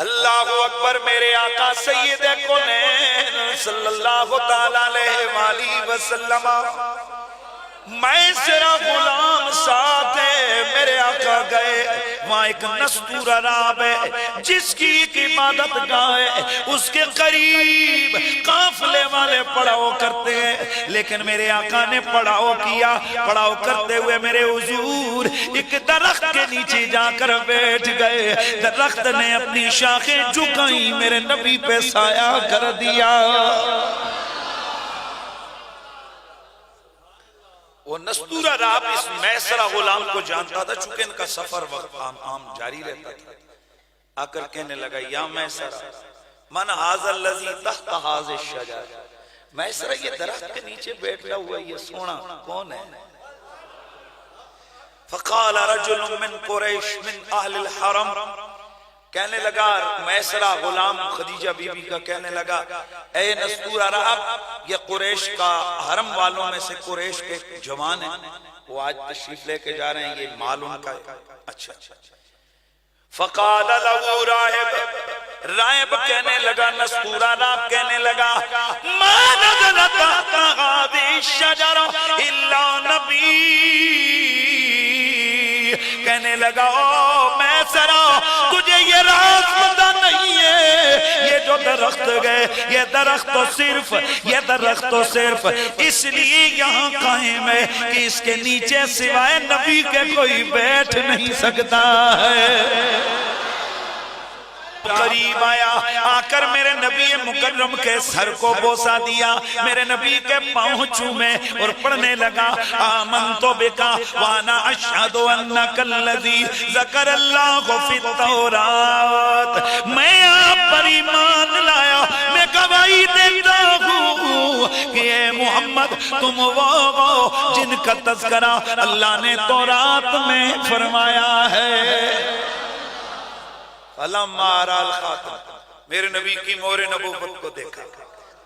اللہ اکبر، میرے آقا سید کونین صلی اللہ تعالیٰ علیہ وآلہ وسلم، میں سرا غلام ساتھ ہے، میرے آقا گئے، وہاں ایک نستور عراب ہے جس کی ایک عبادت گاہ ہے، اس کے قریب قافلے والے پڑاؤ کرتے ہیں، لیکن میرے آقا نے پڑاؤ کیا، پڑاؤ کرتے ہوئے میرے حضور ایک درخت کے نیچے جا کر بیٹھ گئے، درخت نے اپنی شاخیں جھکائیں، میرے نبی پہ سایہ کر دیا۔ وہ نستور عراب اس میسرہ غلام کو جانتا تھا، چونکہ ان کا سفر وقت عام جاری رہتا تھا، آ کر کہنے لگا یا میسرہ من ھذا الذی تحت ھذا الشجر، میسرہ یہ درخت کے نیچے بیٹھا ہوا یہ سونا کون ہے؟ فقال رجل من قریش من اہل الحرم، کہنے لگا میسرہ غلام خدیجہ بی بی کا کہنے لگا اے نستور عرب، یہ قریش کا حرم والوں میں سے قریش کے جوان ہیں، وہ آج تشریف لے کے جا رہے ہیں، یہ مال ان کا ہے۔ اچھا فقال له راہب، راہب کہنے لگا، نستور عرب کہنے لگا ما نزل تحت هذه الشجرة الا نبی، کہنے لگا او میسرہ تجھے یہ راز پتہ نہیں ہے، یہ جو درخت گئے یہ درخت تو صرف اس لیے یہاں قائم ہے کہ اس کے نیچے سوائے نبی کے کوئی بیٹھ نہیں سکتا ہے۔ قریب آیا، آ کر میرے نبی مکرم کے سر کو بوسہ دیا، میرے نبی کے پاؤں چومے اور پڑھنے لگا آمنت بکا وانا اشہد انک الذی ذکر اللہ فی التورات، میں آپ پر ایمان لایا، میں گواہی دیتا ہوں کہ اے محمد تم وہ جن کا تذکرہ اللہ نے تورات میں فرمایا ہے۔ فلما رأى الخاتم، میرے نبی کی مہر نبوت کو دیکھا،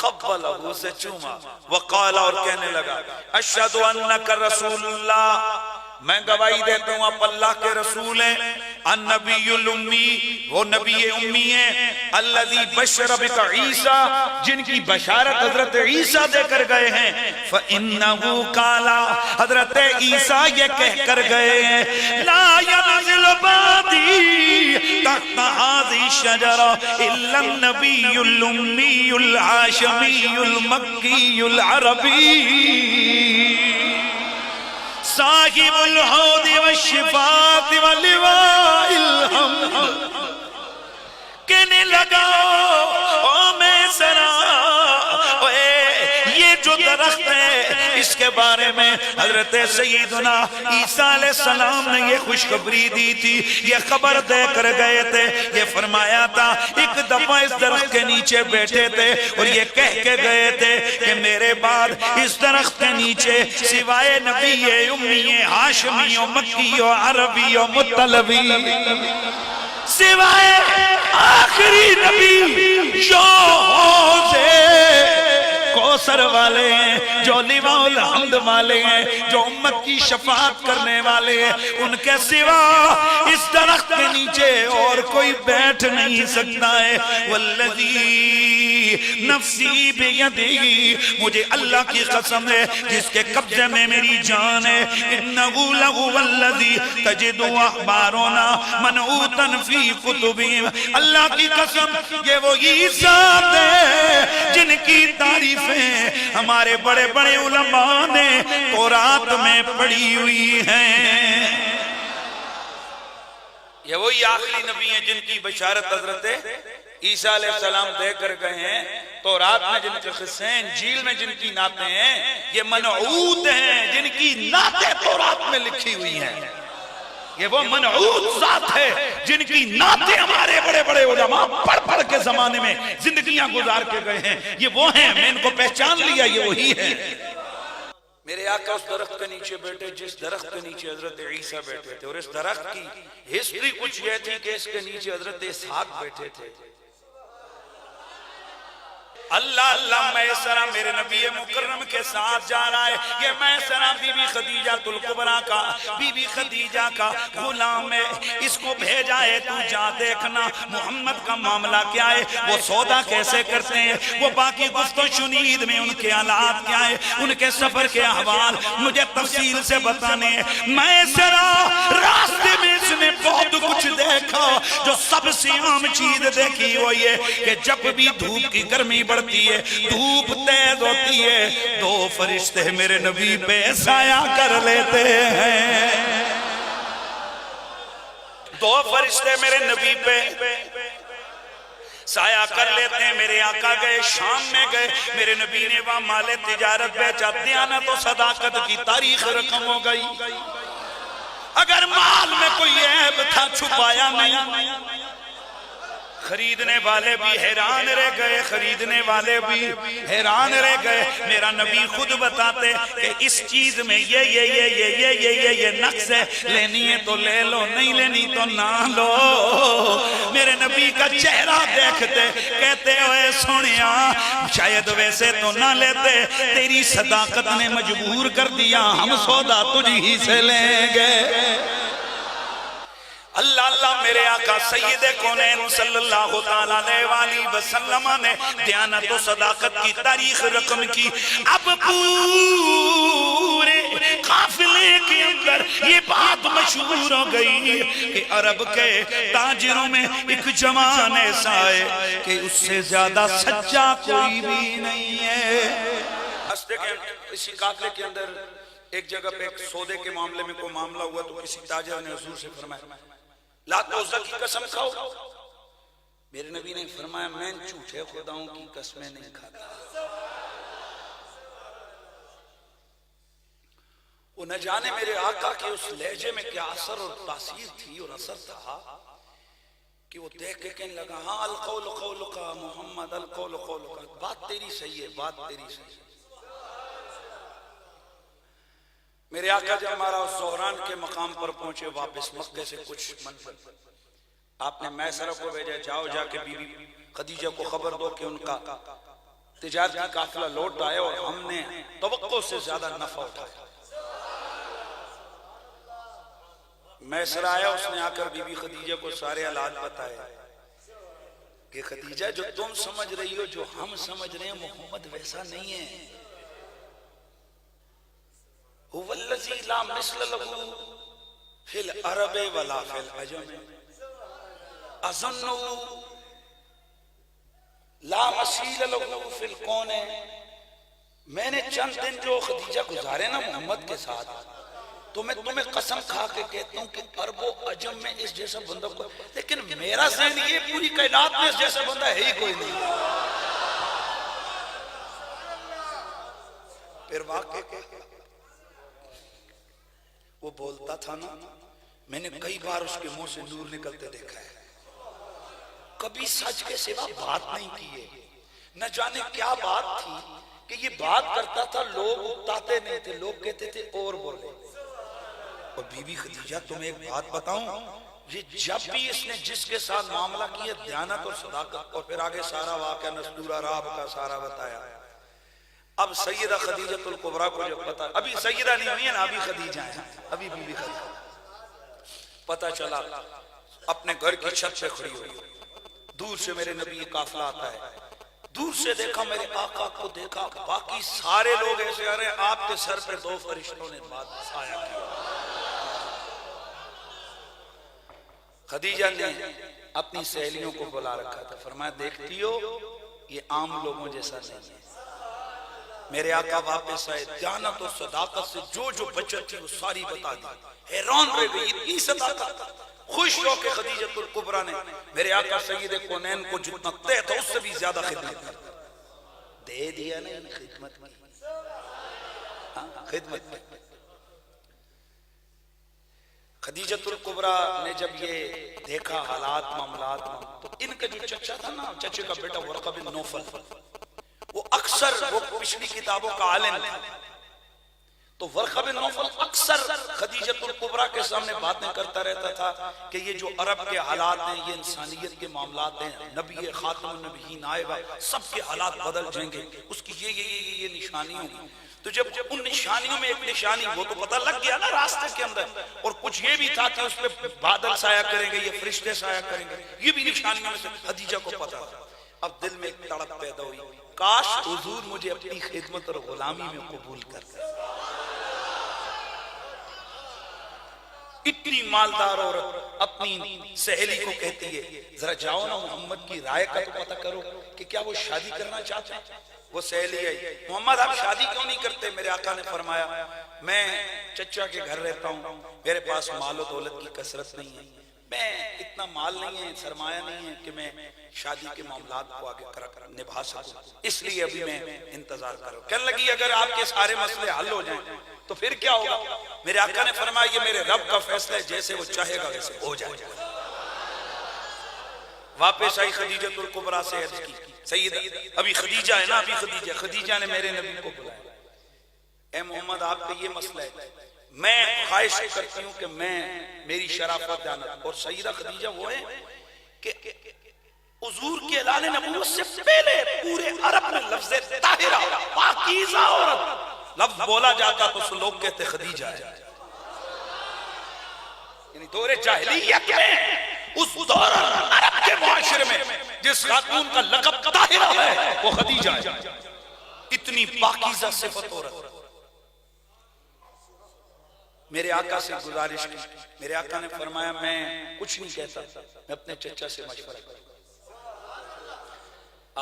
قبلہ اسے چوما، وقال اور کہنے لگا اشہد انک رسول اللہ، میں گواہی دیتا ہوں آپ اللہ کے رسول ہیں، النبی الامی، وہ نبی امی ہیں، الذی بشر بک عیسیٰ، جن کی بشارت حضرت عیسیٰ دے کر گئے ہیں، فَإِنَّهُ قَالَ، حضرت عیسیٰ یہ کہہ کر گئے ہیں لا ينزل بادی تحت هذه الشجرة الا النبی الامی العاشمی المکی العربی صاحب الحوض والشفاعت واللواء الحمد، کہنے لگا او میسرہ یہ جو درخت ہے اس کے بارے میں حضرت سیدنا عیسیٰ علیہ السلام نے یہ خوشخبری دی تھی، یہ خبر دے کر گئے تھے، یہ فرمایا تھا ایک دفعہ اس درخت کے نیچے بیٹھے تھے اور یہ کہہ کے گئے تھے کہ میرے بعد اس درخت کے نیچے سوائے نبی امی ہاشمی و مکی و عربی و مطلبی، سوائے آخری نبی جو کوثر والے ہیں، جو لواء الحمد والے ہیں، جو امت کی شفاعت کرنے والے ہیں، ان کے سوا اس درخت کے نیچے اور کوئی بیٹھ نہیں سکتا ہے۔ والذی نفسی بیدی، مجھے اللہ کی قسم ہے جس کے قبضے میں میری جان ہے، انہو لہو والذی تجد اخبارنا منعوتا فی کتبہم، اللہ کی قسم یہ وہی ذات ہے جن کی تعریفیں ہمارے بڑے بڑے علماء نے تورات میں پڑھی ہوئی ہیں۔ یہ وہی آخری نبی ہیں جن کی بشارت حضرت عیسیٰ علیہ السلام دے کر گئے ہیں، تورات میں جن کے قصے ہیں، انجیل میں جن کی نعتیں ہیں، یہ منعوت ہیں جن کی نعتیں تورات میں لکھی ہوئی ہیں۔ یہ وہ منعوت ذات ہے جن کی نعتیں ہمارے بڑے بڑے علماء پڑھ پڑھ کے زمانے میں زندگیاں گزار کے گئے ہیں، یہ وہ ہیں، میں ان کو پہچان لیا، یہ وہی ہے۔ میرے آقا اس درخت کے نیچے بیٹھے جس درخت کے نیچے حضرت عیسیٰ بیٹھے تھے، اور اس درخت کی ہسٹری کچھ یہ تھی کہ اس کے نیچے حضرت اسحاق بیٹھے تھے۔ اللہ اللہ میسرہ میرے نبی مکرم کے ساتھ جا رہا ہے. یہ میسرہ بی بی خدیجہ الکبریٰ کا بی بی خدیجہ کا غلام ہے. اس کو بھیجا ہے تو جا دیکھنا محمد کا معاملہ کیا ہے, وہ سودا کیسے کرتے ہیں, وہ باقی گفت و شنید میں ان کے حالات کیا ہے, ان کے سفر کے احوال مجھے تفصیل سے بتانے ہیں. میسرہ راستے میں اس نے بہت کچھ دیکھا. جو سب سے عام چیز دیکھی وہ یہ کہ جب بھی دھوپ کی گرمی بڑھتی ہے, دھوپ تیز ہوتی ہے, دو فرشتے میرے نبی پہ سایہ کر لیتے ہیں. دو فرشتے میرے نبی پہ سایہ کر لیتے ہیں. میرے آقا گئے شام میں گئے, میرے نبی نے وہاں مال تجارت بیچا. دیانت و صداقت کی تاریخ رقم ہو گئی. اگر مال میں کوئی عیب تھا چھپایا نہیں. خریدنے والے بھی حیران رہ گئے, خریدنے والے بھی حیران رہ گئے. میرا نبی خود بتاتے کہ اس چیز میں یہ نقص ہے, لینی ہے تو لے لو, نہیں لینی تو نہ لو. میرے نبی کا چہرہ دیکھتے کہتے ہوئے سنیا شاید ویسے تو نہ لیتے, تیری صداقت نے مجبور کر دیا, ہم سودا تجھ ہی سے لیں گے. اللہ اللہ میرے آقا سید کونین صلی اللہ علیہ وآلہ وسلم نے دیانت و صداقت کی تاریخ رقم کی. اب پورے قافلے کے اندر یہ بات مشہور ہو گئی کہ عرب کے تاجروں میں ایک جوان ایسا ہے کہ اس سے زیادہ سچا کوئی بھی نہیں ہے. اسی قافلے کے اندر ایک جگہ پہ ایک سودے کے معاملے میں کوئی معاملہ ہوا تو کسی تاجر نے حضور سے فرمایا لات و عزا کی قسم کھاؤ. میرے نبی نے فرمایا میں جھوٹے خداؤں کی قسمیں نہیں کھاتا. وہ نہ جانے میرے آقا کے اس لہجے میں کیا اثر اور تاثیر تھی اور اثر تھا کہ وہ دیکھ کے کہنے لگا ہاں القول قولکا محمد, القول قولکا, بات تیری صحیح ہے, بات تیری صحیح ہے. میرے آقا جب ہمارا زہران کے مقام پر پہنچے واپس مکہ سے کچھ منزل, آپ نے میسرہ کو بھیجا جاؤ جا کے بی بی خدیجہ کو خبر دو کہ ان کا تجارتی قافلہ لوٹ آئے اور ہم نے توقع سے زیادہ نفع اٹھایا. میسرہ آیا, اس نے آ کر بی بی خدیجہ کو سارے حالات بتائے کہ خدیجہ جو تم سمجھ رہی ہو جو ہم سمجھ رہے ہیں محمد ویسا نہیں ہے. هو الذي لا مثل له في العرب ولا في العجم اظنه لا مثيل له في الكون. میں نے چند دن جو خدیجہ گزارے نا محمد کے ساتھ تو میں تمہیں قسم کھا کے کہتا ہوں کہ عرب و عجم میں اس جیسا بندہ کو, لیکن میرا ذہن یہ پوری کائنات میں اس جیسا بندہ ہے ہی کوئی نہیں. پھر واقع وہ بولتا تھا نا, میں نے کئی بار اس کے منہ سے نور نکلتے دیکھا ہے, کبھی سچ کے سوا بات نہیں کی ہے. نہ جانے کیا بات تھی کہ یہ بات کرتا تھا, لوگ اکتاتے نہیں تھے, لوگ کہتے تھے اور بولے. اور بی بی خدیجہ تمہیں ایک بات بتاؤں, یہ جب بھی اس نے جس کے ساتھ معاملہ کیا دیانت اور صداقت, اور پھر آگے سارا واقعہ نستور عراب کا سارا بتایا. اب سیدہ خدیجہ الکبریٰ کو جب پتا, ابھی سیدہ نہیں ہوئی ہے نا, ابھی خدیجہ ہیں, ابھی بی بی خدیجہ, پتا چلا اپنے گھر کی چھت پہ کھڑی ہوئی. دور سے میرے نبی قافلہ آتا ہے, دور سے دیکھا میرے آقا کو, دیکھا باقی سارے لوگ ایسے آ رہے ہیں, آپ کے سر پہ دو فرشتوں نے بات سایہ کیا. خدیجہ نے اپنی سہیلیوں کو بلا رکھا تھا, فرمایا دیکھتی ہو یہ عام لوگوں جیسا نہیں ہے. میرے آقا واپس آئے, دیانت و صداقت سے جو جو بچت تھی وہ ساری بتا دی. حیران رہ گئی, اتنی صداقت. خوش ہو کے خدیجہ الکبریٰ نے میرے آقا سید کونین کو جتنا طے تھا اس سے بھی زیادہ خدمت دے دیا. نہیں خدمت کی, خدمت کی. خدیجہ الکبریٰ نے جب یہ دیکھا حالات معاملات, تو ان کا جو چچا تھا نا, چچے کا بیٹا ورقہ بن نوفل, وہ اکثر وہ پچھلی کتابوں کا عالم تھا, تو ورقہ بن نوفل اکثر خدیجۃ الکبریٰ کے سامنے باتیں کرتا رہتا تھا کہ یہ جو عرب کے حالات ہیں یہ انسانیت کے معاملات ہیں، نبی خاتم النبیین آئے گا، سب کے حالات بدل جائیں گے، اس کی یہ نشانی ہوگی۔ تو جب ان نشانیوں میں ایک نشانی، وہ تو پتہ لگ گیا نا راستے کے اندر، اور کچھ یہ بھی تھا کہ اس پہ بادل سایہ کریں گے، یہ فرشتے سایہ کریں گے، یہ بھی نشانیوں میں سے خدیجہ کو پتہ تھا۔ اب دل میں ایک تڑپ پیدا ہوئی، کاش حضور مجھے اپنی خدمت اور غلامی میں قبول کرتے۔ اتنی مالدار عورت اپنی سہیلی کو کہتی ہے ذرا جاؤ نا محمد کی رائے کا تو پتہ کرو کہ کیا وہ شادی کرنا چاہتے ہیں۔ وہ سہیلی آئی، محمد آپ شادی کیوں نہیں کرتے؟ میرے آقا نے فرمایا میں چچا کے گھر رہتا ہوں، میرے پاس مال و دولت کی کثرت نہیں ہے، میں اتنا مال نہیں ہے، سرمایہ نہیں ہے کہ میں شادی کے معاملات کو آگے نبھا سکوں، اس لیے ابھی میں انتظار کروں۔ کہنے لگی اگر آپ کے سارے مسئلے حل ہو جائیں تو پھر کیا ہوگا؟ میرے آقا نے فرمایا یہ میرے رب کا فیصلہ ہے، جیسے وہ چاہے گا ویسے ہو جائے گا۔ واپس آئی خدیجۃ الکبریٰ سے عرض کی، سیدہ ابھی خدیجہ ہے نا، ابھی خدیجہ نے میرے نبی کو بلایا، اے محمد آپ کا یہ مسئلہ ہے، میں خواہش کرتی ہوں کہ میری شرافت دیانت، اور سیدہ خدیجہ وہ ہے کہ حضور کے اعلان نبوت سے پہلے پورے عرب میں لفظ طاہرہ پاکیزہ عورت لفظ بولا جاتا تو لوگ کہتے خدیجہ ہے، یعنی دور جاہلیت میں اس دور عرب کے معاشرے میں جس خاتون کا لقب طاہرہ ہے وہ خدیجہ ہے، اتنی پاکیزہ صفت عورت۔ میرے آقا سے گزارش کی، میرے آقا نے فرمایا میں کچھ نہیں کہتا، میں اپنے چچا سے مشورہ کروں۔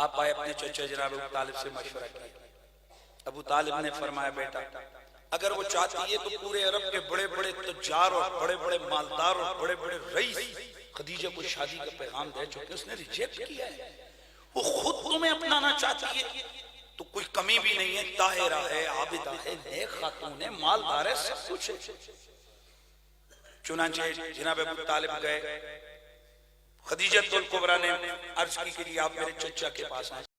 آپ آئے اپنے چچا جناب ابو طالب سے مشورہ کیا، ابو طالب نے فرمایا بیٹا اگر وہ چاہتی ہے تو پورے عرب کے بڑے بڑے تجار اور بڑے بڑے مالدار اور بڑے بڑے رئیس خدیجہ کو شادی کا پیغام دے چکے، اس نے ریجیکٹ کیا ہے، وہ خود تمہیں اپنانا چاہتی ہے تو کوئی کمی بھی نہیں ہے، طاہرہ ہے، عابدہ ہے، نیک خاتون ہے، مالدار ہے، سب کچھ ہے۔ چنانچہ جناب ابو طالب گئے، خدیجۃ الکبریٰ نے عرض کی کہ آپ میرے چچا کے پاس آئے۔